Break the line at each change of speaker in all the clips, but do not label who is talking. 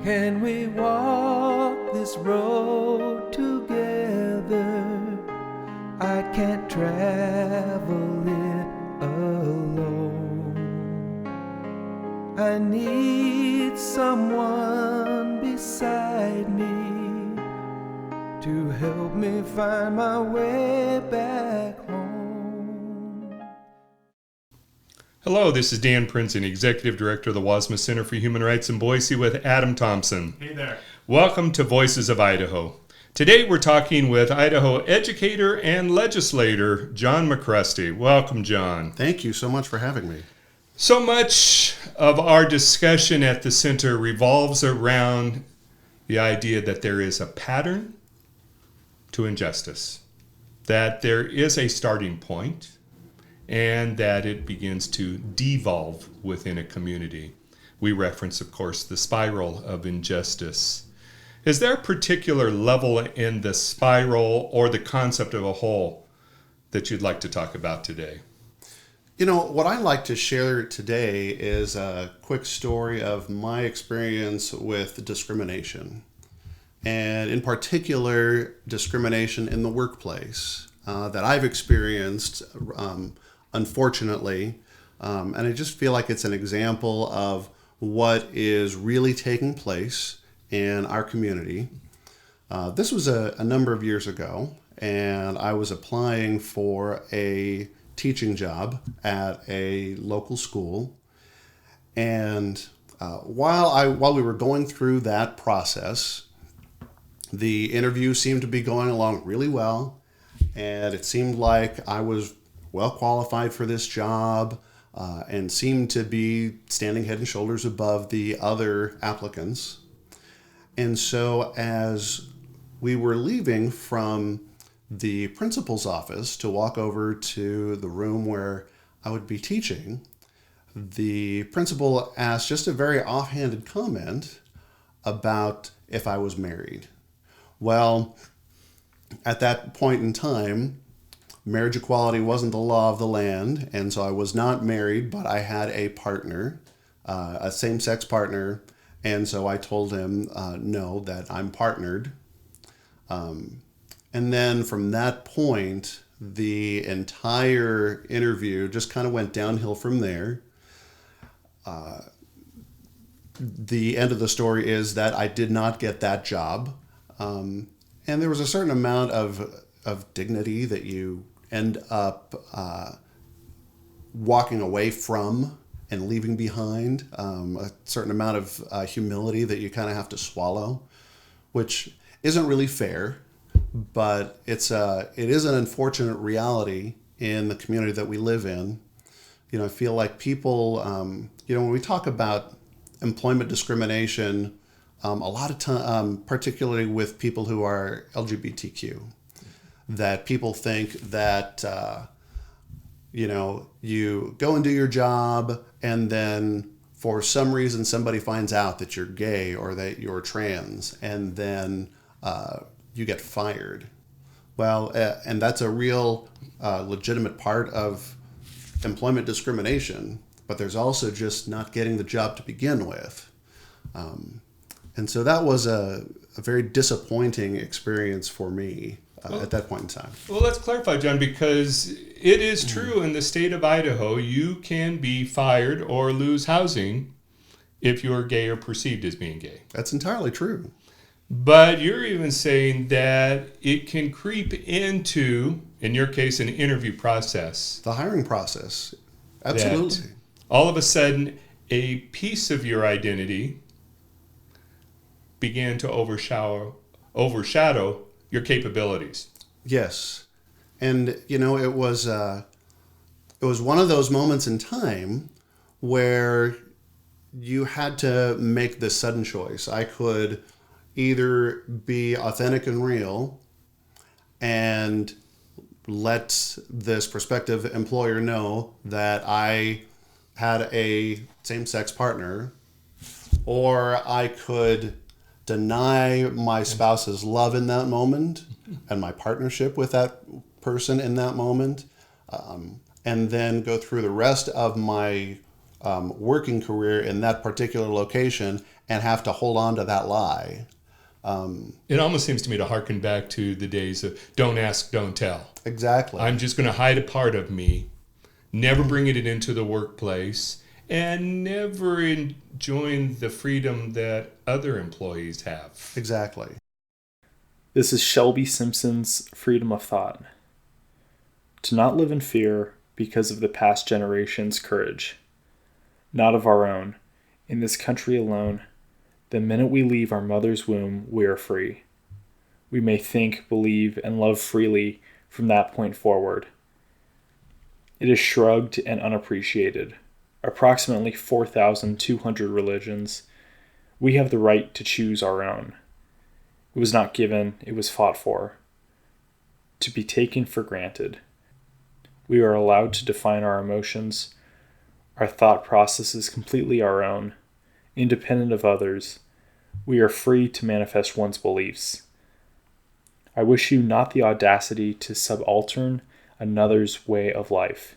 Can we walk this road together? I can't travel it alone. I need someone beside me to help me find my way back home.
Hello, this is Dan Princeton, Executive Director of the Wasma Center for Human Rights in Boise with Adam Thompson.
Hey there.
Welcome to Voices of Idaho. Today we're talking with Idaho educator and legislator John McCrostie. Welcome, John.
Thank you so much for having me.
So much of our discussion at the center revolves around the idea that there is a pattern to injustice, that there is a starting point, and that it begins to devolve within a community. We reference, of course, the spiral of injustice. Is there a particular level in the spiral or the concept of a whole that you'd like to talk about today?
You know, what I'd like to share today is a quick story of my experience with discrimination, and in particular, discrimination in the workplace that I've experienced, unfortunately, and I just feel like it's an example of what is really taking place in our community. This was a number of years ago, and I was applying for a teaching job at a local school. And while we were going through that process, the interview seemed to be going along really well, and it seemed like I was well qualified for this job and seemed to be standing head and shoulders above the other applicants. And so as we were leaving from the principal's office to walk over to the room where I would be teaching, the principal asked just a very offhanded comment about if I was married. Well, at that point in time, marriage equality wasn't the law of the land, and so I was not married, but I had a partner, a same-sex partner, and so I told him, no, that I'm partnered. And then from that point, the entire interview just kind of went downhill from there. The end of the story is that I did not get that job. And there was a certain amount of dignity that you end up walking away from and leaving behind, a certain amount of humility that you kind of have to swallow, which isn't really fair. But it is an unfortunate reality in the community that we live in. You know, I feel like people, when we talk about employment discrimination, a lot of time, particularly with people who are LGBTQ, that people think that, you go and do your job, and then for some reason somebody finds out that you're gay or that you're trans, and then you get fired. Well, and that's a real legitimate part of employment discrimination, but there's also just not getting the job to begin with. And so that was a very disappointing experience for me at that point in time.
Well, let's clarify, John, because it is true in the state of Idaho, you can be fired or lose housing if you're gay or perceived as being gay.
That's entirely true.
But you're even saying that it can creep into, in your case, an interview process.
The hiring process. Absolutely.
All of a sudden, a piece of your identity began to overshadow your capabilities.
Yes. And, it was one of those moments in time where you had to make this sudden choice. I could either be authentic and real and let this prospective employer know that I had a same-sex partner, or I could deny my spouse's love in that moment and my partnership with that person in that moment, and then go through the rest of my working career in that particular location and have to hold on to that lie.
It almost seems to me to harken back to the days of don't ask, don't tell.
Exactly.
I'm just going to hide a part of me, never bringing it into the workplace, and never enjoying the freedom that other employees have.
Exactly.
This is Shelby Simpson's freedom of thought. To not live in fear because of the past generation's courage, not of our own, in this country alone. The minute we leave our mother's womb, we are free. We may think, believe, and love freely from that point forward. It is shrugged and unappreciated. Approximately 4,200 religions. We have the right to choose our own. It was not given, it was fought for. To be taken for granted. We are allowed to define our emotions. Our thought process is completely our own, independent of others. We are free to manifest one's beliefs. I wish you not the audacity to subaltern another's way of life.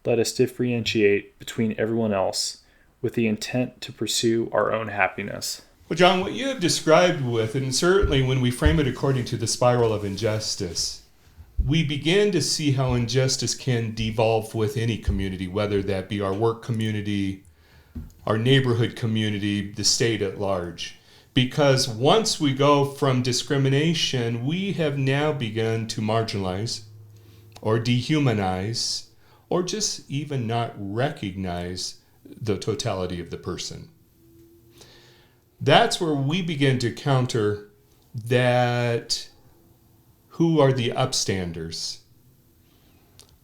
Let us differentiate between everyone else with the intent to pursue our own happiness.
Well, John, what you have described with, and certainly when we frame it according to the spiral of injustice, we begin to see how injustice can devolve with any community, whether that be our work community, our neighborhood community, the state at large. Because once we go from discrimination, we have now begun to marginalize or dehumanize or just even not recognize the totality of the person. That's where we begin to counter that who are the upstanders?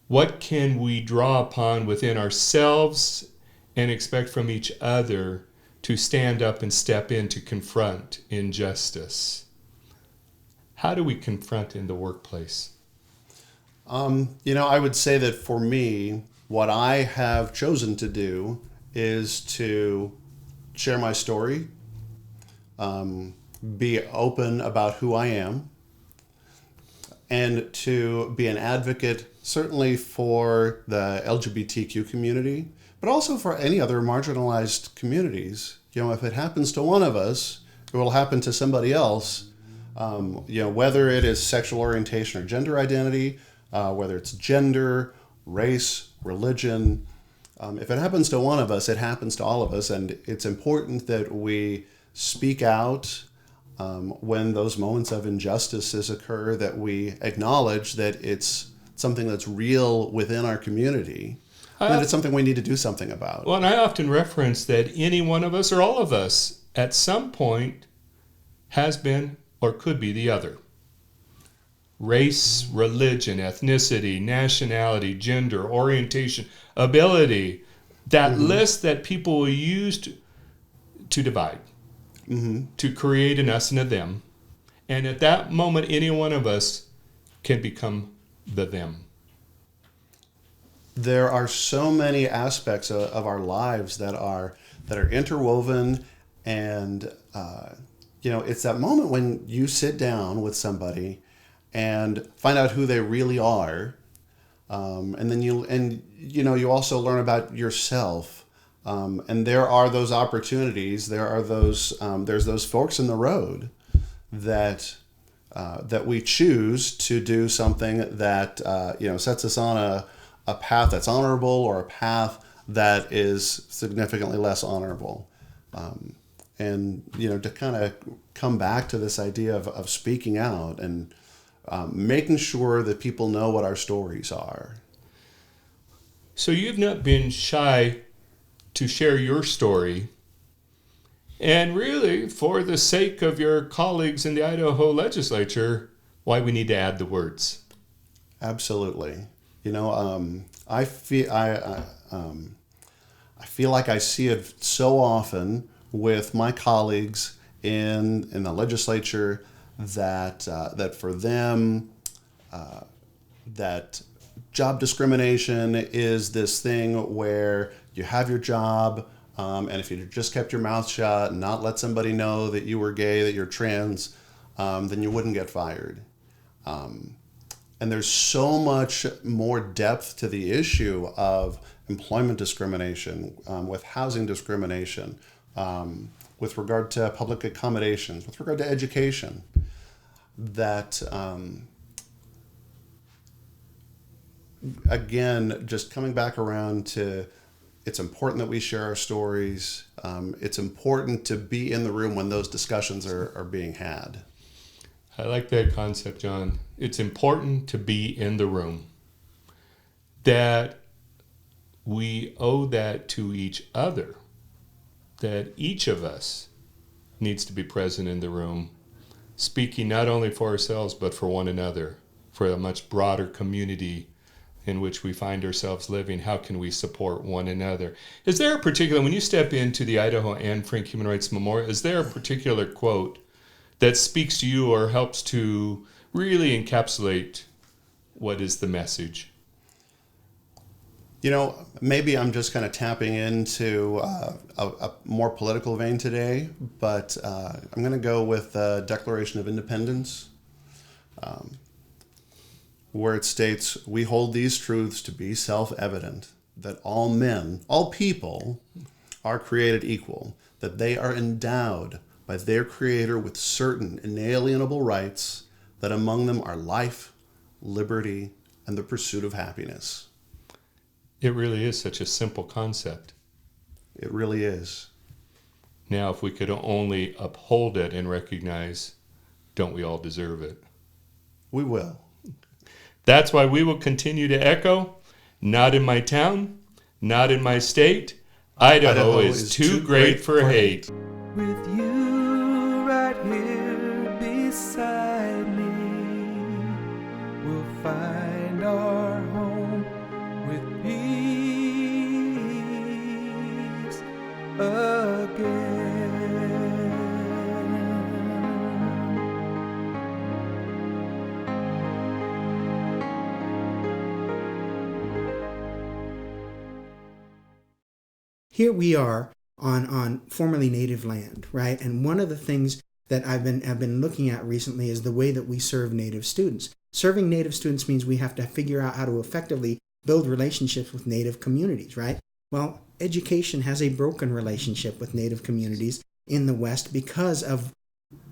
What can we draw upon within ourselves and expect from each other to stand up and step in to confront injustice? How do we confront in the workplace?
I would say that for me, what I have chosen to do is to share my story, be open about who I am, and to be an advocate certainly for the LGBTQ community, but also for any other marginalized communities. If it happens to one of us, it will happen to somebody else. Whether it is sexual orientation or gender identity, whether it's gender, race, religion. If it happens to one of us, it happens to all of us. And it's important that we speak out when those moments of injustices occur, that we acknowledge that it's something that's real within our community, and that it's something we need to do something about.
Well, and I often reference that any one of us or all of us at some point has been or could be the other. Race, religion, ethnicity, nationality, gender, orientation, ability, that list that people will use to divide, to create an us and a them. And at that moment, any one of us can become the them.
There are so many aspects of our lives that are interwoven, and it's that moment when you sit down with somebody and find out who they really are, and then you also learn about yourself, and there are those opportunities. There's those forks in the road that we choose to do something that sets us on a path that's honorable, or a path that is significantly less honorable. And to kind of come back to this idea of speaking out and making sure that people know what our stories are.
So you've not been shy to share your story, and really, for the sake of your colleagues in the Idaho legislature, why we need to add the words.
Absolutely. I feel like I see it so often with my colleagues in the legislature that for them that job discrimination is this thing where you have your job, and if you just kept your mouth shut and not let somebody know that you were gay, that you're trans, then you wouldn't get fired. And there's so much more depth to the issue of employment discrimination, with housing discrimination, with regard to public accommodations, with regard to education, that again, just coming back around to, it's important that we share our stories. It's important to be in the room when those discussions are being had.
I like that concept, John. It's important to be in the room. That we owe that to each other. That each of us needs to be present in the room, speaking not only for ourselves, but for one another, for a much broader community in which we find ourselves living. How can we support one another? Is there a particular, when you step into the Idaho Anne Frank Human Rights Memorial, is there a particular quote that speaks to you or helps to really encapsulate what is the message?
You know, maybe I'm just kind of tapping into a more political vein today, but I'm going to go with the Declaration of Independence, where it states, "We hold these truths to be self-evident, that all men, all people, are created equal, that they are endowed by their Creator with certain inalienable rights, that among them are life, liberty, and the pursuit of happiness."
It really is such a simple concept.
It really is.
Now, if we could only uphold it and recognize, don't we all deserve it?
We will.
That's why we will continue to echo, not in my town, not in my state. Idaho is too great for hate.
With you right here beside me, we'll find our home with peace again.
Here we are on formerly native land, right? And one of the things that I've been looking at recently is the way that we serve native students. Serving native students means we have to figure out how to effectively build relationships with native communities, right? Well, education has a broken relationship with native communities in the West because of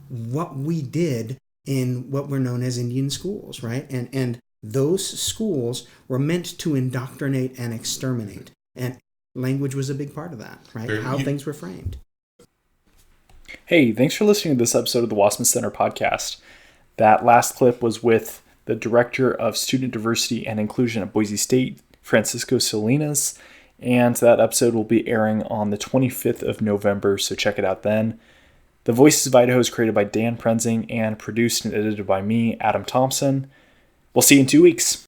what we did in what were known as Indian schools, right? And those schools were meant to indoctrinate and exterminate. And language was a big part of that, right? How things were framed.
Hey, thanks for listening to this episode of the Wasson Center podcast. That last clip was with the Director of Student Diversity and Inclusion at Boise State, Francisco Salinas, and that episode will be airing on the 25th of November, so check it out then. The Voices of Idaho is created by Dan Prenzing and produced and edited by me, Adam Thompson. We'll see you in 2 weeks.